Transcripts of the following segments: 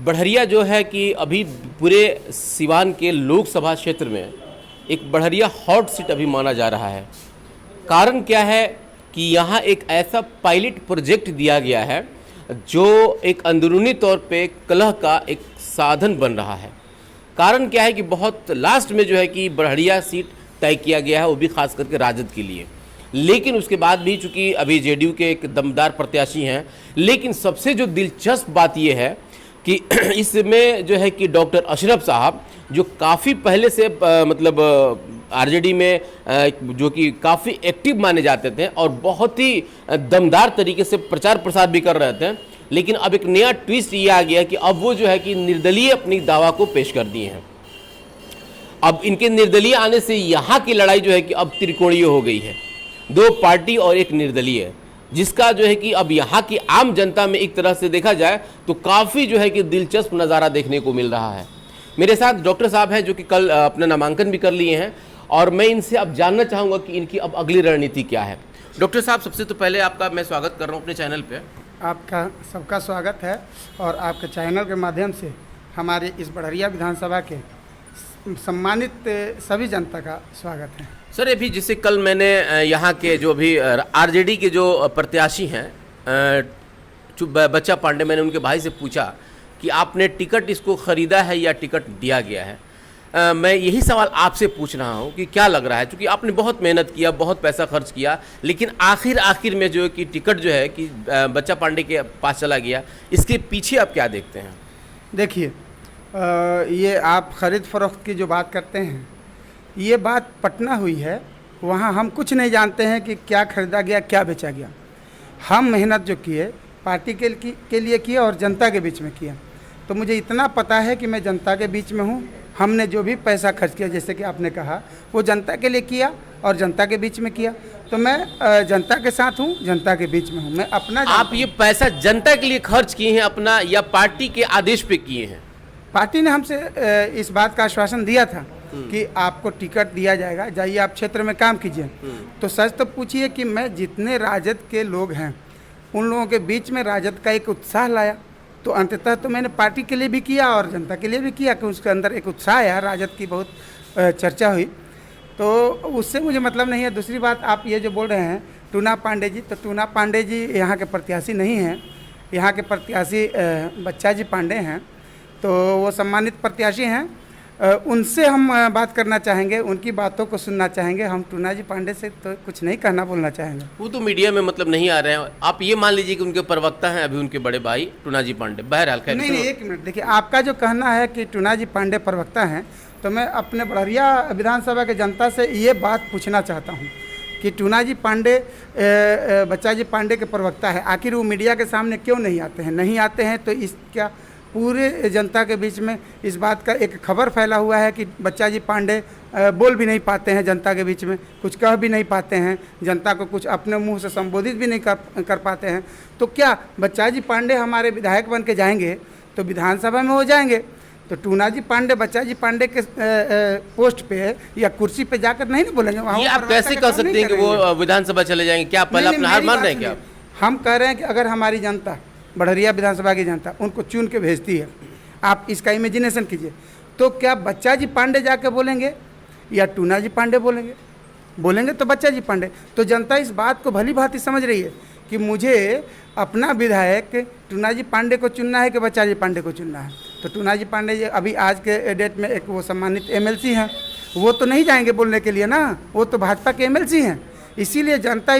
बढ़िया जो है कि अभी पूरे सिवान के लोकसभा क्षेत्र में एक बढ़िया हॉट सीट अभी माना जा रहा है। कारण क्या है कि यहाँ एक ऐसा पायलट प्रोजेक्ट दिया गया है जो एक अंदरूनी तौर पे कलह का एक साधन बन रहा है। कारण क्या है कि बहुत लास्ट में जो है कि बढ़िया सीट तय किया गया है, वो भी खास करके राजद के लिए। लेकिन उसके बाद भी चूंकि अभी जेडीयू के एक दमदार प्रत्याशी हैं, लेकिन सबसे जो दिलचस्प बात ये है कि इसमें जो है कि डॉक्टर अशरफ साहब जो काफ़ी पहले से मतलब आरजेडी में जो कि काफ़ी एक्टिव माने जाते थे और बहुत ही दमदार तरीके से प्रचार प्रसार भी कर रहे थे, लेकिन अब एक नया ट्विस्ट ये आ गया कि अब वो जो है कि निर्दलीय अपनी दावा को पेश कर दिए हैं। अब इनके निर्दलीय आने से यहाँ की लड़ाई जो है कि अब त्रिकोणीय हो गई है, दो पार्टी और एक निर्दलीय, जिसका जो है कि अब यहाँ की आम जनता में एक तरह से देखा जाए तो काफ़ी जो है कि दिलचस्प नज़ारा देखने को मिल रहा है। मेरे साथ डॉक्टर साहब हैं जो कि कल अपना नामांकन भी कर लिए हैं और मैं इनसे अब जानना चाहूँगा कि इनकी अब अगली रणनीति क्या है। डॉक्टर साहब, सबसे तो पहले आपका मैं स्वागत कर रहा हूँ अपने चैनल पे। आपका सबका स्वागत है और आपके चैनल के माध्यम से हमारे इस बढ़िया विधानसभा के सम्मानित सभी जनता का स्वागत है। सर, अभी जैसे कल मैंने यहाँ के जो अभी आरजेडी के जो प्रत्याशी हैं बच्चा पांडे, मैंने उनके भाई से पूछा कि आपने टिकट इसको ख़रीदा है या टिकट दिया गया है। मैं यही सवाल आपसे पूछ रहा हूँ कि क्या लग रहा है, क्योंकि आपने बहुत मेहनत किया, बहुत पैसा खर्च किया, लेकिन आखिर में जो है कि टिकट जो है कि बच्चा पांडे के पास चला गया, इसके पीछे आप क्या देखते हैं? देखिए, ये आप ख़रीद फरोख्त की जो बात करते हैं, ये बात पटना हुई है। वहाँ हम कुछ नहीं जानते हैं कि क्या खरीदा गया, क्या बेचा गया। हम मेहनत जो किए पार्टी के लिए किए और जनता के बीच में किया। तो मुझे इतना पता है कि मैं जनता के बीच में हूँ। हमने जो भी पैसा खर्च किया, जैसे कि आपने कहा, वो जनता के लिए किया और जनता के बीच में किया। तो मैं जनता के साथ हूँ, जनता के बीच में हूँ। मैं अपना आप ये पैसा जनता के लिए खर्च किए हैं अपना, या पार्टी के आदेश पे किए हैं? पार्टी ने हमसे इस बात का आश्वासन दिया था कि आपको टिकट दिया जाएगा, जाइए आप क्षेत्र में काम कीजिए। तो सच तो पूछिए कि मैं जितने राजद के लोग हैं उन लोगों के बीच में राजद का एक उत्साह लाया। तो अंततः तो मैंने पार्टी के लिए भी किया और जनता के लिए भी किया कि उसके अंदर एक उत्साह आया। राजद की बहुत चर्चा हुई, तो उससे मुझे मतलब नहीं है। दूसरी बात, आप ये जो बोल रहे हैं टूना पांडे जी, तो टूना पांडे जी यहाँ के प्रत्याशी नहीं हैं। यहाँ के प्रत्याशी बच्चा जी पांडे हैं, तो वो सम्मानित प्रत्याशी हैं। उनसे हम बात करना चाहेंगे, उनकी बातों को सुनना चाहेंगे। हम टूना जी पांडे से तो कुछ नहीं कहना बोलना चाहेंगे। वो तो मीडिया में मतलब नहीं आ रहे हैं। आप ये मान लीजिए कि उनके प्रवक्ता हैं अभी उनके बड़े भाई टूना जी पांडे। बहरहाल खैर, नहीं, एक मिनट, देखिए, आपका जो कहना है कि टूना जी पांडे प्रवक्ता हैं, तो मैं अपने बढ़िया विधानसभा के जनता से ये बात पूछना चाहता हूँ कि टूना जी पांडे बच्चा जी पांडे के प्रवक्ता है, आखिर वो मीडिया के सामने क्यों नहीं आते हैं? नहीं आते हैं तो इसका पूरे जनता के बीच में इस बात का एक खबर फैला हुआ है कि बच्चा जी पांडे बोल भी नहीं पाते हैं जनता के बीच में, कुछ कह भी नहीं पाते हैं, जनता को कुछ अपने मुंह से संबोधित भी नहीं कर पाते हैं। तो क्या बच्चा जी पांडे हमारे विधायक बन के जाएंगे तो विधानसभा में हो जाएंगे? तो टूना जी पांडे बच्चा जी पांडे के पोस्ट पे या कुर्सी पे जाकर नहीं बोलेंगे? ये आप कैसे कह सकते हैं कि वो विधानसभा चले जाएंगे? क्या पहले अपना हार मान रहे हैं क्या? हम कह रहे हैं कि अगर हमारी जनता, बढ़िया विधानसभा की जनता, उनको चुन के भेजती है, आप इसका इमेजिनेशन कीजिए, तो क्या बच्चा जी पांडे जाके बोलेंगे या टूना जी पांडे बोलेंगे? बोलेंगे तो बच्चा जी पांडे। तो जनता इस बात को भली भांति समझ रही है कि मुझे अपना विधायक टूना जी पांडे को चुनना है कि बच्चा जी पांडे को चुनना है। तो टूना जी पांडे जी अभी आज के डेट में एक वो सम्मानित एमएलसी हैं, वो तो नहीं जाएंगे बोलने के लिए ना, वो तो भाजपा के एमएलसी हैं। इसीलिए जनता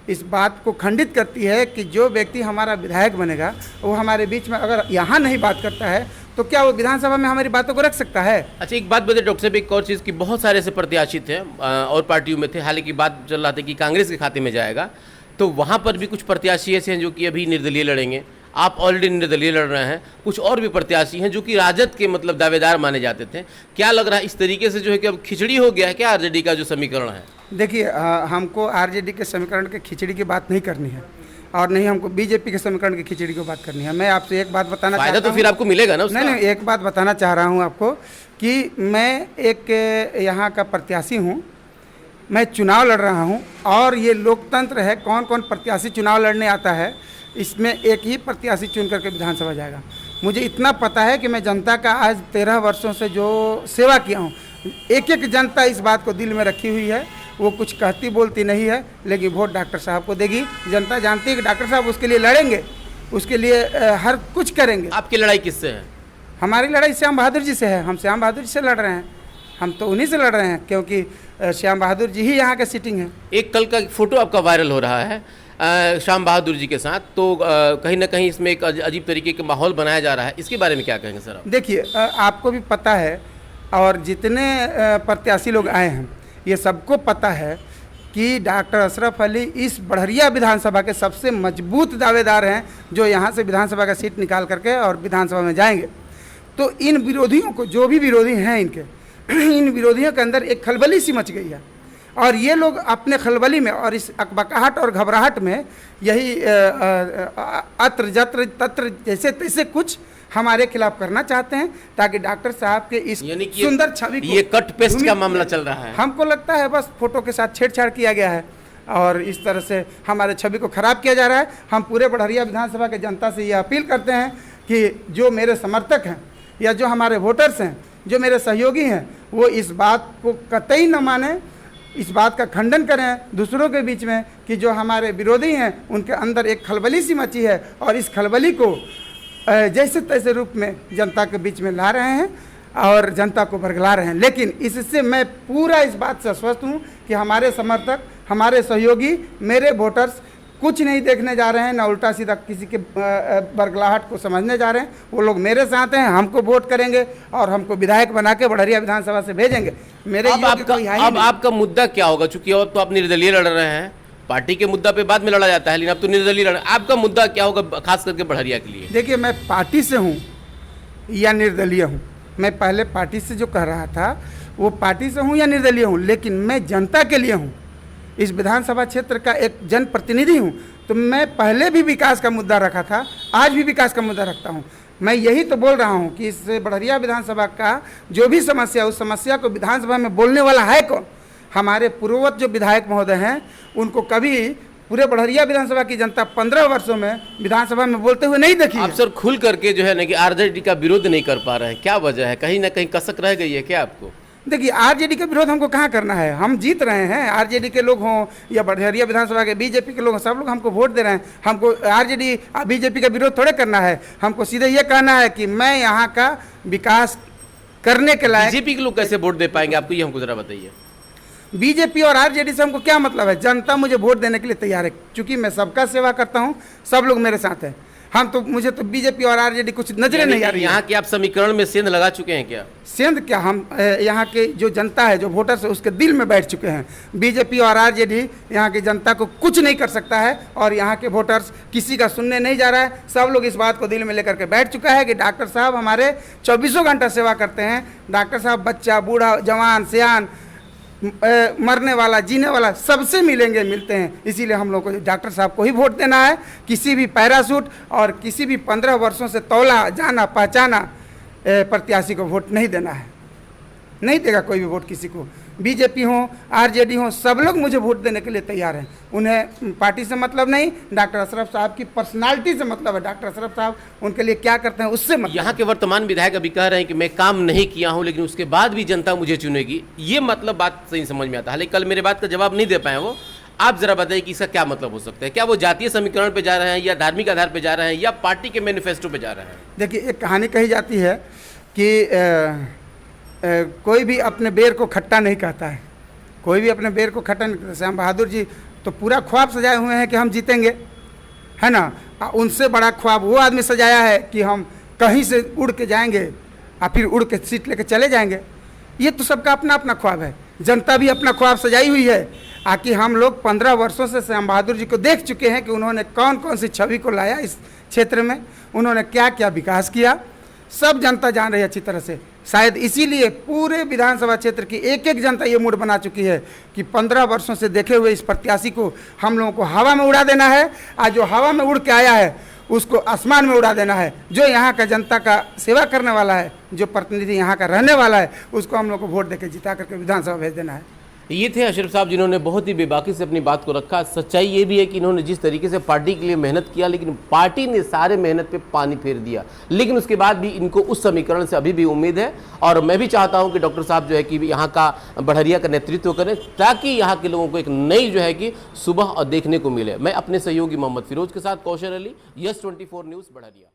इस बात को खंडित करती है कि जो व्यक्ति हमारा विधायक बनेगा वो हमारे बीच में अगर यहाँ नहीं बात करता है तो क्या वो विधानसभा में हमारी बातों को रख सकता है? अच्छा, एक बात बताइए डॉक्टर साहब, एक और चीज़ की बहुत सारे ऐसे प्रत्याशी थे और पार्टियों में थे, हालांकि बात चल रहा था कि कांग्रेस के खाते में जाएगा, तो वहाँ पर भी कुछ प्रत्याशी ऐसे हैं जो कि अभी निर्दलीय लड़ेंगे। आप ऑलरेडी निर्दलीय लड़ रहे हैं, कुछ और भी प्रत्याशी हैं जो कि राजद के मतलब दावेदार माने जाते थे। क्या लग रहा है इस तरीके से जो है कि अब खिचड़ी हो गया है क्या आरजेडी का जो समीकरण है? देखिए, हमको आरजेडी के समीकरण के खिचड़ी की बात नहीं करनी है और नहीं हमको बीजेपी के समीकरण की खिचड़ी की बात करनी है। मैं आपसे एक बात बताना चाहता हूं। तो फिर आपको मिलेगा ना उसका? नहीं, एक बात बताना चाह रहा हूं आपको कि मैं एक यहाँ का प्रत्याशी हूं, मैं चुनाव लड़ रहा हूं और ये लोकतंत्र है। कौन कौन प्रत्याशी चुनाव लड़ने आता है, इसमें एक ही प्रत्याशी चुन करके विधानसभा जाएगा। मुझे इतना पता है कि मैं जनता का आज 13 वर्षों से जो सेवा किया हूँ, एक एक जनता इस बात को दिल में रखी हुई है। वो कुछ कहती बोलती नहीं है, लेकिन वोट डॉक्टर साहब को देगी। जनता जानती है कि डॉक्टर साहब उसके लिए लड़ेंगे, उसके लिए हर कुछ करेंगे। आपकी लड़ाई किससे है? हमारी लड़ाई श्याम बहादुर जी से है। हम श्याम बहादुर जी से लड़ रहे हैं, हम तो उन्हीं से लड़ रहे हैं, क्योंकि श्याम बहादुर जी ही यहाँ के सीटिंग है। एक कल का फोटो आपका वायरल हो रहा है श्याम बहादुर जी के साथ, तो कहीं ना कहीं इसमें एक अजीब तरीके का माहौल बनाया जा रहा है, इसके बारे में क्या कहेंगे सर आप? देखिए, आपको भी पता है और जितने प्रत्याशी लोग आए हैं ये सबको पता है कि डॉक्टर अशरफ अली इस बढ़िया विधानसभा के सबसे मजबूत दावेदार हैं, जो यहाँ से विधानसभा का सीट निकाल करके और विधानसभा में जाएंगे। तो इन विरोधियों को, जो भी विरोधी हैं इनके, इन विरोधियों के अंदर एक खलबली सी मच गई है, और ये लोग अपने खलबली में और इस अकबकाहट और घबराहट में यही अत्र जत्र तत्र जैसे तैसे कुछ हमारे खिलाफ करना चाहते हैं, ताकि डॉक्टर साहब के इस सुंदर छवि को, ये कट पेस्ट का मामला चल रहा है। हमको लगता है बस फोटो के साथ छेड़छाड़ किया गया है और इस तरह से हमारे छवि को खराब किया जा रहा है। हम पूरे बढ़िया विधानसभा के जनता से ये अपील करते हैं कि जो मेरे समर्थक हैं या जो हमारे वोटर्स हैं, जो मेरे सहयोगी हैं, वो इस बात को कतई न माने, इस बात का खंडन करें दूसरों के बीच में कि जो हमारे विरोधी हैं उनके अंदर एक खलबली सी मची है, और इस खलबली को जैसे तैसे रूप में जनता के बीच में ला रहे हैं और जनता को बरगला रहे हैं। लेकिन इससे मैं पूरा इस बात से आश्वस्त हूँ कि हमारे समर्थक, हमारे सहयोगी, मेरे वोटर्स कुछ नहीं देखने जा रहे हैं, ना उल्टा सीधा किसी के बरगलाहट को समझने जा रहे हैं। वो लोग मेरे साथ हैं, हमको वोट करेंगे और हमको विधायक बना के बढ़िया विधानसभा से भेजेंगे। मेरे अब आपका मुद्दा क्या होगा? चूंकि अब तो आप निर्दलीय लड़ रहे हैं, पार्टी के मुद्दा पे बाद में लड़ा जाता है, लेकिन अब तो निर्दलीय लड़, आपका मुद्दा क्या होगा खास करके बढ़िया के लिए? देखिए, मैं पार्टी से हूँ या निर्दलीय हूँ, मैं पहले पार्टी से जो कह रहा था वो पार्टी से हूँ या निर्दलीय हूँ, लेकिन मैं जनता के लिए हूँ, इस विधानसभा क्षेत्र का एक जनप्रतिनिधि हूँ। तो मैं पहले भी विकास का मुद्दा रखा था, आज भी विकास का मुद्दा रखता हूँ। मैं यही तो बोल रहा हूँ कि इस बढ़िया विधानसभा का जो भी समस्या, उस समस्या को विधानसभा में बोलने वाला है कौन? हमारे पूर्ववत जो विधायक महोदय हैं, उनको कभी पूरे बढ़िया विधानसभा की जनता 15 वर्षों में विधानसभा में बोलते हुए नहीं देखी। आप सर खुल करके जो है ना कि आरजेडी का विरोध नहीं कर पा रहे हैं, क्या वजह है? कहीं ना कहीं कसक रह गई है क्या आपको? देखिए, आरजेडी का विरोध हमको कहाँ करना है, हम जीत रहे हैं। आरजेडी के लोग हों या बढ़िया विधानसभा के बीजेपी के लोग हों, सब लोग हमको वोट दे रहे हैं। हमको आरजेडी बीजेपी का विरोध थोड़े करना है, हमको सीधे ये कहना है कि मैं यहाँ का विकास करने के लायक। बीजेपी के लोग कैसे वोट दे पाएंगे आपको, ये हमको जरा बताइए। बीजेपी और आरजेडी से हमको क्या मतलब है? जनता मुझे वोट देने के लिए तैयार है, क्योंकि मैं सबका सेवा करता हूँ, सब लोग मेरे साथ हैं। हम तो, मुझे तो बीजेपी और आरजेडी कुछ नजरें नहीं आ रही। यहाँ के आप समीकरण में सेंध लगा चुके हैं क्या? सेंध क्या, हम यहाँ के जो जनता है, जो वोटर्स है, उसके दिल में बैठ चुके हैं। बीजेपी और आरजेडी यहाँ की जनता को कुछ नहीं कर सकता है, और यहाँ के वोटर्स किसी का सुनने नहीं जा रहा है। सब लोग इस बात को दिल में लेकर के बैठ चुका है कि डॉक्टर साहब हमारे 24 घंटा सेवा करते हैं। डॉक्टर साहब बच्चा, बूढ़ा, जवान, सियान, मरने वाला, जीने वाला, सबसे मिलते हैं। इसीलिए हम लोग को डॉक्टर साहब को ही वोट देना है। किसी भी पैरासूट और किसी भी 15 वर्षों से तौला जाना पहचाना प्रत्याशी को वोट नहीं देना है, नहीं देगा कोई भी वोट किसी को। बीजेपी हो, आरजेडी हो, सब लोग मुझे वोट देने के लिए तैयार हैं। उन्हें पार्टी से मतलब नहीं, डॉक्टर अशरफ साहब की पर्सनालिटी से मतलब है। डॉक्टर अशरफ साहब उनके लिए क्या करते हैं उससे मतलब। यहाँ के वर्तमान विधायक अभी कह रहे हैं कि मैं काम नहीं किया हूँ, लेकिन उसके बाद भी जनता मुझे चुनेगी। ये मतलब बात सही समझ में आता है, लेकिन कल मेरे बात का जवाब नहीं दे पाए वो। आप जरा बताइए कि इसका क्या मतलब हो सकता है? क्या वो जातीय समीकरण पे जा रहे हैं, या धार्मिक आधार पे जा रहे हैं, या पार्टी के मैनिफेस्टो पे जा रहे हैं? देखिए, एक कहानी कही जाती है कि कोई भी अपने बेर को खट्टा नहीं कहता है, कोई भी अपने बेर को खट्टा नहीं कहता। श्याम बहादुर जी तो पूरा ख्वाब सजाए हुए हैं कि हम जीतेंगे, है ना। उनसे बड़ा ख्वाब वो आदमी सजाया है कि हम कहीं से उड़ के जाएंगे और फिर उड़ के सीट लेके चले जाएंगे। ये तो सबका अपना अपना ख्वाब है। जनता भी अपना ख्वाब सजाई हुई है। आकि हम लोग 15 वर्षों से श्याम बहादुर जी को देख चुके हैं कि उन्होंने कौन कौन सी छवि को लाया इस क्षेत्र में, उन्होंने क्या क्या विकास किया, सब जनता जान रही है अच्छी तरह से। शायद इसीलिए पूरे विधानसभा क्षेत्र की एक एक जनता ये मूड बना चुकी है कि 15 वर्षों से देखे हुए इस प्रत्याशी को हम लोगों को हवा में उड़ा देना है। आज जो हवा में उड़ के आया है उसको आसमान में उड़ा देना है। जो यहाँ का जनता का सेवा करने वाला है, जो प्रतिनिधि यहाँ का रहने वाला है, उसको हम लोग को वोट देकर जिता करके विधानसभा भेज देना है। ये थे अशरफ साहब जिन्होंने बहुत ही बेबाकी से अपनी बात को रखा। सच्चाई ये भी है कि इन्होंने जिस तरीके से पार्टी के लिए मेहनत किया, लेकिन पार्टी ने सारे मेहनत पे पानी फेर दिया। लेकिन उसके बाद भी इनको उस समीकरण से अभी भी उम्मीद है, और मैं भी चाहता हूं कि डॉक्टर साहब जो है कि यहाँ का बढ़िया का नेतृत्व करें, ताकि यहाँ के लोगों को एक नई जो है कि सुबह और देखने को मिले। मैं अपने सहयोगी मोहम्मद फिरोज के साथ कौशल अली, यस 24 न्यूज़ बढ़िया।